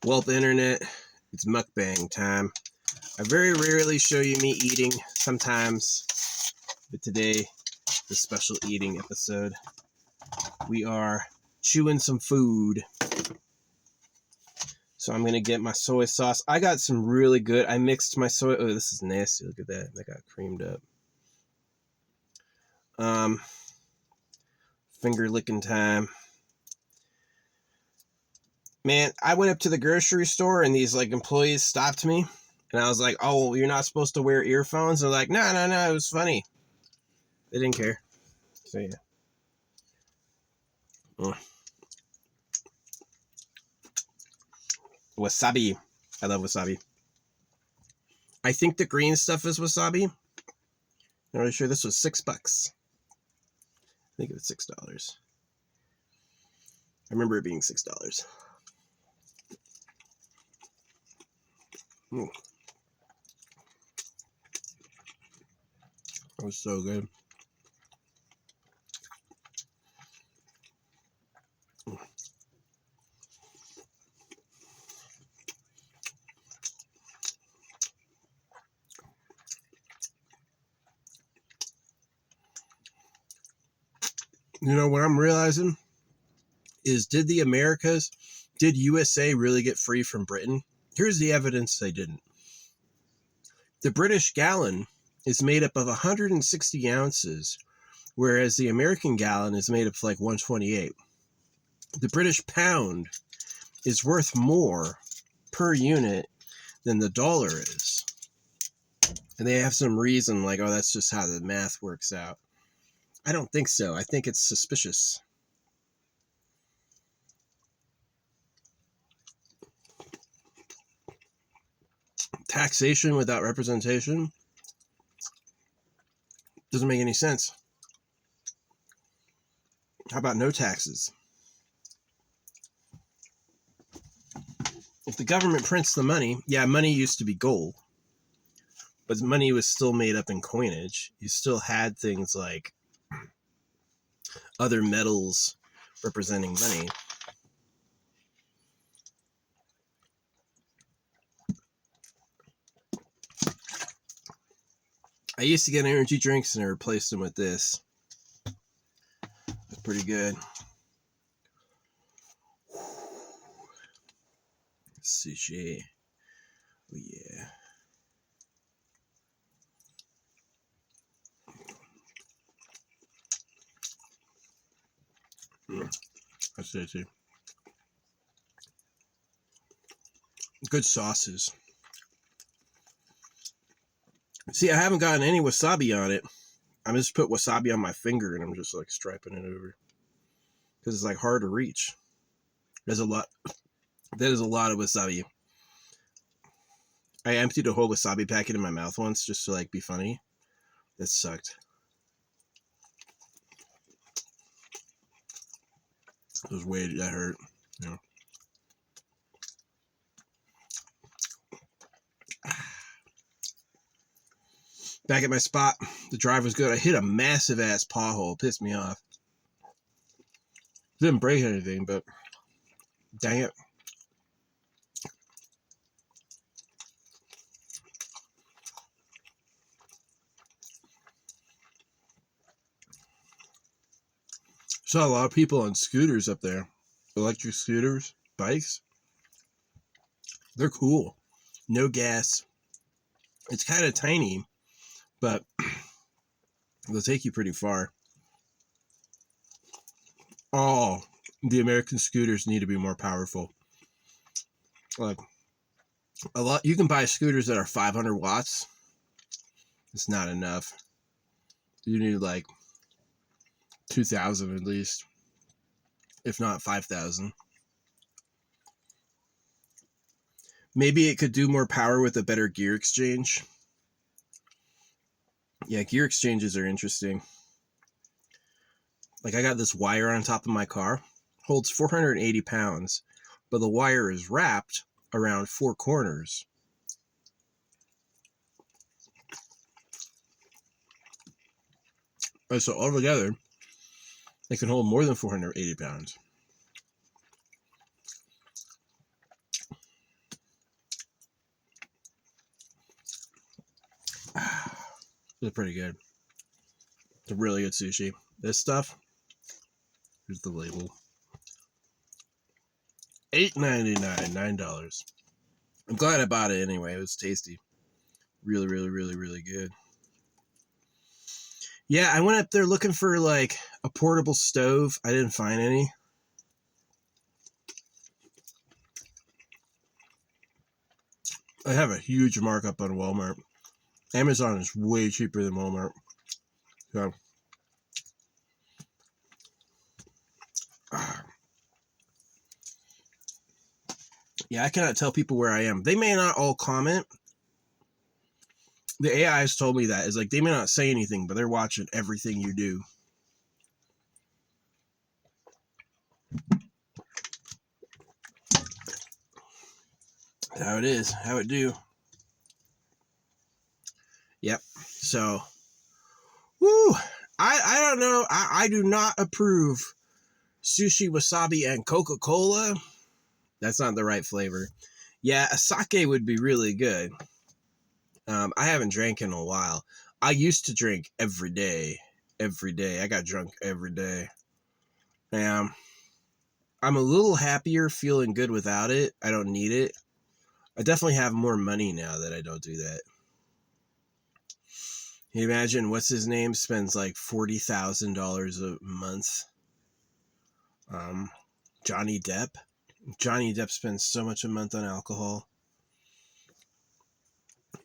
Well, the internet, it's mukbang time. I very rarely show you me eating, sometimes, but today, the special eating episode. We are chewing some food. So I'm going to get my soy sauce. I got some really good, I mixed my soy, oh, this is nasty, look at that, that got creamed up. Finger licking time. Man, I went up to the grocery store and these employees stopped me. And I was like, oh, you're not supposed to wear earphones? They're like, no, it was funny. They didn't care. So, yeah. Wasabi. I love wasabi. I think the green stuff is wasabi. I'm really sure this was $6. I think it was $6. I remember it being $6. That was so good. You know what I'm realizing is, did USA really get free from Britain? Here's the evidence they didn't. The British gallon is made up of 160 ounces, whereas the American gallon is made up of 128. The British pound is worth more per unit than the dollar is. And they have some reason oh, that's just how the math works out. I don't think so. I think it's suspicious. Taxation without representation doesn't make any sense. How about no taxes? If the government prints the money, yeah, money used to be gold, but money was still made up in coinage. You still had things like other metals representing money. I used to get energy drinks and I replaced them with this. It's pretty good. Sushi. Oh, yeah. That's tasty. Good sauces. See, I haven't gotten any wasabi on it. I just put wasabi on my finger and I'm just striping it over because it's hard to reach. There's a lot. That is a lot of wasabi. I emptied a whole wasabi packet in my mouth once just to be funny. That sucked. That hurt. Yeah. Back at my spot, the drive was good. I hit a massive ass pothole. Pissed me off. Didn't break anything, but dang it. Saw a lot of people on scooters up there. Electric scooters, bikes. They're cool. No gas. It's kind of tiny, but they'll take you pretty far. Oh, the American scooters need to be more powerful. A lot. You can buy scooters that are 500 watts. It's not enough. You need 2,000 at least, if not 5,000. Maybe it could do more power with a better gear exchange. Yeah, gear exchanges are interesting. I got this wire on top of my car, holds 480 pounds, but the wire is wrapped around 4 corners. So altogether, it can hold more than 480 pounds. It's pretty good. It's a really good sushi. This stuff, here's the label. $8.99, $9. I'm glad I bought it anyway. It was tasty. Really, really, really, really good. Yeah, I went up there looking for like a portable stove. I didn't find any. I have a huge markup on Walmart. Amazon is way cheaper than Walmart. So, yeah, I cannot tell people where I am. They may not all comment. The AI has told me that. It's like they may not say anything, but they're watching everything you do. How it is. How it do. Yep. So, woo. I don't know. I do not approve sushi, wasabi, and Coca-Cola. That's not the right flavor. Yeah, a sake would be really good. I haven't drank in a while. I used to drink every day. Every day. I got drunk every day. And I'm a little happier feeling good without it. I don't need it. I definitely have more money now that I don't do that. Can you imagine what's his name spends like $40,000 a month? Johnny Depp. Johnny Depp spends so much a month on alcohol.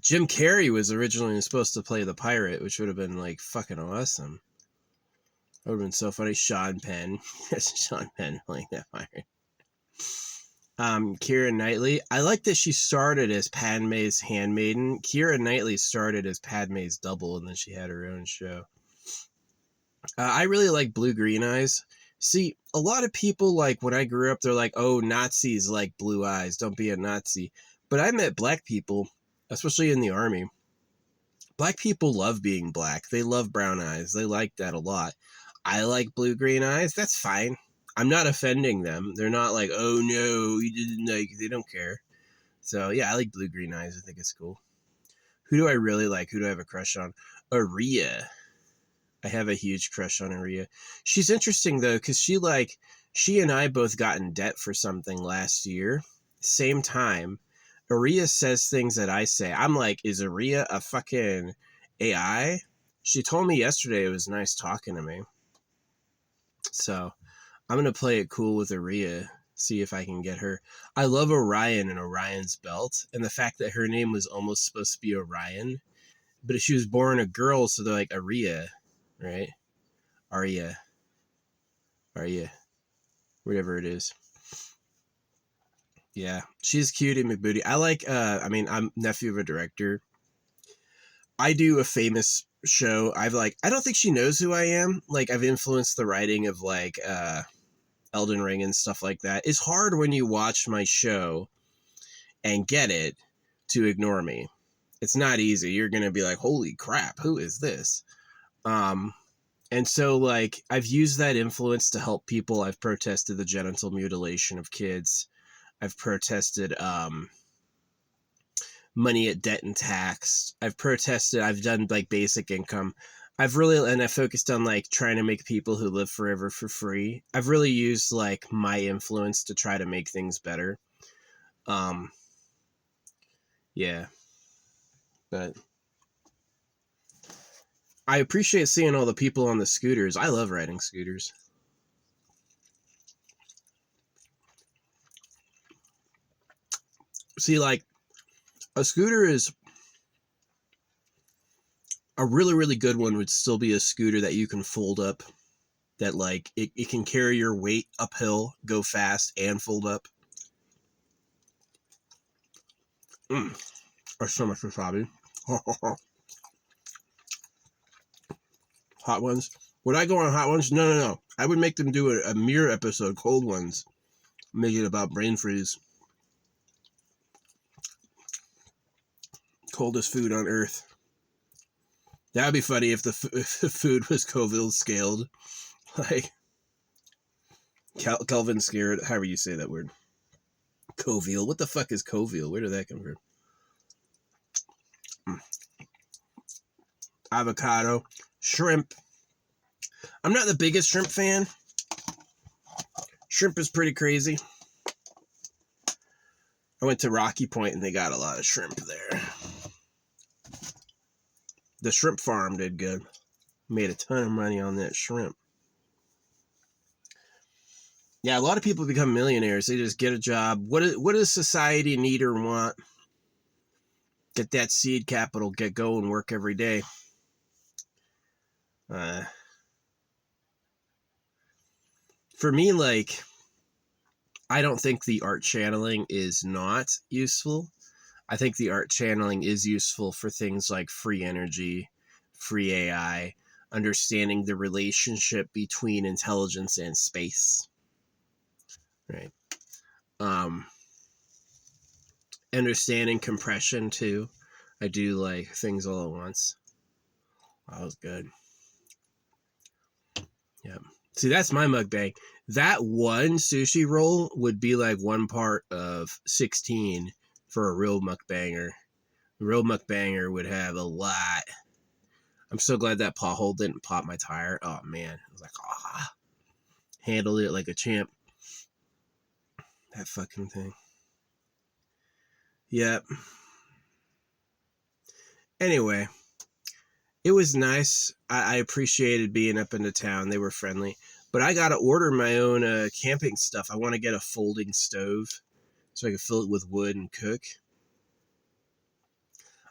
Jim Carrey was originally supposed to play the pirate, which would have been like fucking awesome. That would have been so funny. Sean Penn. Sean Penn playing that pirate. Keira Knightley. I like that she started as Padme's handmaiden. Keira Knightley started as Padme's double, and then she had her own show. I really like Blue Green Eyes. See, a lot of people, like, when I grew up, they're like, oh, Nazis like blue eyes. Don't be a Nazi. But I met black people, especially in the army. Black people love being black. They love brown eyes. They like that a lot. I like blue green eyes. That's fine. I'm not offending them. They're not like, oh no, you didn't like, they don't care. So yeah, I like blue green eyes. I think it's cool. Who do I really like? Who do I have a crush on? Aria. I have a huge crush on Aria. She's interesting though, because she and I both got in debt for something last year. Same time. Aria says things that I say. I'm like, is Aria a fucking AI? She told me yesterday it was nice talking to me. So I'm going to play it cool with Aria, see if I can get her. I love Orion and Orion's belt, and the fact that her name was almost supposed to be Orion, but if she was born a girl, so they're like Aria, right? Aria, whatever it is. Yeah, she's cute and McBooty. I like, I'm nephew of a director. I do a famous show. I don't think she knows who I am. Like, I've influenced the writing of like, Elden Ring and stuff like that. It's hard when you watch my show and get it to ignore me. It's not easy. You're going to be like, holy crap, who is this? And so, like, I've used that influence to help people. I've protested the genital mutilation of kids. I've protested money at debt and tax. I've done like basic income. I focused on like trying to make people who live forever for free. I've really used like my influence to try to make things better. Yeah. But I appreciate seeing all the people on the scooters. I love riding scooters. See, like, a scooter is a really, really good one would still be a scooter that you can fold up, that like it can carry your weight uphill, go fast, and fold up. Or so much wasabi. Hot ones. Would I go on hot ones? No. I would make them do a mirror episode, cold ones. Make it about brain freeze. Coldest food on earth. That would be funny if the food was Scoville scaled. Like, Kelvin scared, however you say that word. Coville. What the fuck is Coville? Where did that come from? avocado, shrimp. I'm not the biggest shrimp fan. Shrimp is pretty crazy. I went to Rocky Point and they got a lot of shrimp there. The shrimp farm did good. Made a ton of money on that shrimp. Yeah, a lot of people become millionaires. They just get a job. What does society need or want? Get that seed capital, get going, work every day. For me, like, I don't think the art channeling is not useful. I think the art channeling is useful for things like free energy, free AI, understanding the relationship between intelligence and space. Right. Understanding compression too. I do like things all at once. That was good. Yeah. See, that's my mukbang. That one sushi roll would be like one part of 16 for a real mukbanger. A real mukbanger would have a lot. I'm so glad that pothole didn't pop my tire. Oh, man. I was like, handled it like a champ. That fucking thing. Yep. Anyway, it was nice. I appreciated being up into town. They were friendly. But I got to order my own camping stuff. I want to get a folding stove so I can fill it with wood and cook.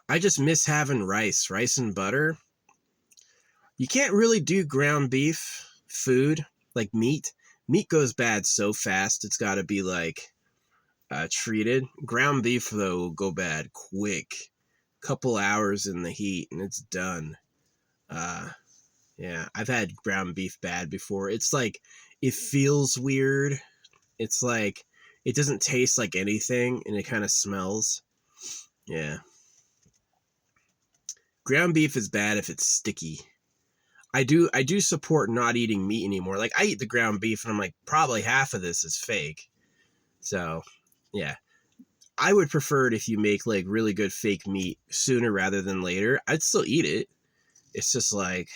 I just miss having rice and butter. You can't really do ground beef food like meat. Meat goes bad so fast. It's got to be like treated. Ground beef, though, will go bad quick. Couple hours in the heat and it's done. Yeah, I've had ground beef bad before. It's like, it feels weird. It's like, it doesn't taste like anything and it kind of smells. Yeah. Ground beef is bad if it's sticky. I do support not eating meat anymore. Like, I eat the ground beef and I'm like, probably half of this is fake. So, yeah. I would prefer it if you make like really good fake meat sooner rather than later. I'd still eat it. It's just like,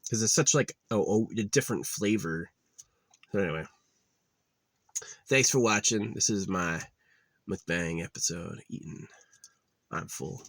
because it's such like a different flavor. So anyway, thanks for watching. This is my mukbang episode. Eating. I'm full.